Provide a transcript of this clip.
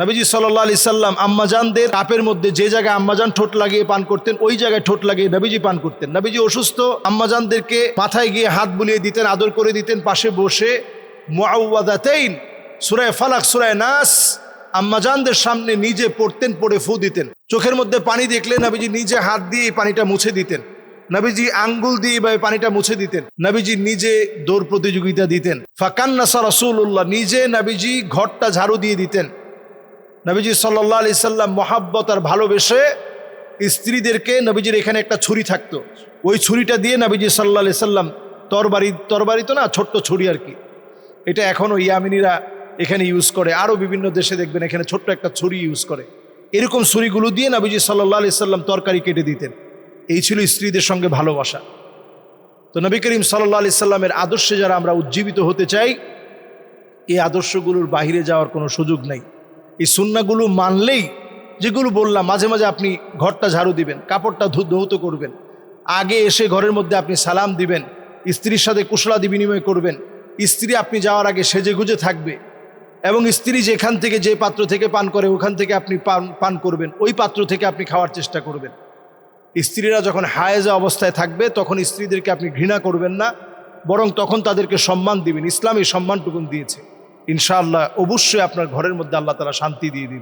নবীজি সাল্লাল্লাহু আলাইহি সাল্লাম আম্মাজানদের কাপের মধ্যে যে জায়গায় আম্মাজান ঠোঁট লাগিয়ে পান করতেন ওই জায়গায় ঠোঁট লাগিয়ে নবীজি পান করতেন। নবীজি অসুস্থ, আম্মাজানদেরকে মাথায় গিয়ে হাত বুলিয়ে দিতেন, আদর করে দিতেন, পাশে বসে মুআউযাতাইন সূরা ফালাক সূরা নাস আম্মাজানদের সামনে নিজে পড়তেন, পড়ে ফু দিতেন। চোখের মধ্যে পানি দেখলে নবীজি নিজে হাত দিয়ে পানিটা মুছে দিতেন। নবীজি আঙ্গুল দিয়ে এভাবে পানিটা মুছে দিতেন। নবীজি নিজে দৌড় প্রতিযোগিতা দিতেন। ফাকান্নাসা রাসূলুল্লাহ, নিজে নবীজি ঘরটা ঝাড়ু দিয়ে দিতেন। নবীজি সাল্লাল্লাহু আলাইহি সাল্লাম মহাব্বত আর ভালোবেসে স্ত্রীদেরকে, নবীজির এখানে একটা ছুরি থাকতো, ওই ছুরিটা দিয়ে নবীজি সাল্লাল্লাহু আলাইহি সাল্লাম তরবারি তো না, ছোট্ট ছুরি আর কি, এটা এখনও ইয়ামিনীরা এখানে ইউজ করে, আরও বিভিন্ন দেশে দেখবেন এখানে ছোট্ট একটা ছুরি ইউজ করে। এরকম ছুরিগুলো দিয়ে নবীজি সাল্লাল্লাহু আলাইহি সাল্লাম তরকারি কেটে দিতেন। এই ছিল স্ত্রীদের সঙ্গে ভালোবাসা। তো নবী করিম সাল্লাল্লাহু আলাইহি সাল্লামের আদর্শে যারা আমরা উজ্জীবিত হতে চাই, এই আদর্শগুলোর বাহিরে যাওয়ার কোনো সুযোগ নেই। এই সুন্নাহগুলো মানলেই, যেগুলো বললাম, মাঝে মাঝে আপনি ঘরটা ঝাড়ু দিবেন, কাপড়টা ধৌত করবেন, আগে এসে ঘরের মধ্যে আপনি সালাম দিবেন, স্ত্রীর সাথে কুশলাদি বিনিময় করবেন, স্ত্রী আপনি যাওয়ার আগে সেজে গুজে থাকবে, এবং স্ত্রী যেখান থেকে, যে পাত্র থেকে পান করে ওখান থেকে আপনি পান করবেন, ওই পাত্র থেকে আপনি খাওয়ার চেষ্টা করবেন। স্ত্রীরা যখন হায়েজা অবস্থায় থাকবে তখন স্ত্রীদেরকে আপনি ঘৃণা করবেন না, বরং তখন তাদেরকে সম্মান দিবেন। ইসলাম এই সম্মানটুকুন দিয়েছে। ইনশাআল্লাহ অবশ্যই আপনার ঘরের মধ্যে আল্লাহ তাআলা শান্তি দিয়ে দিবেন।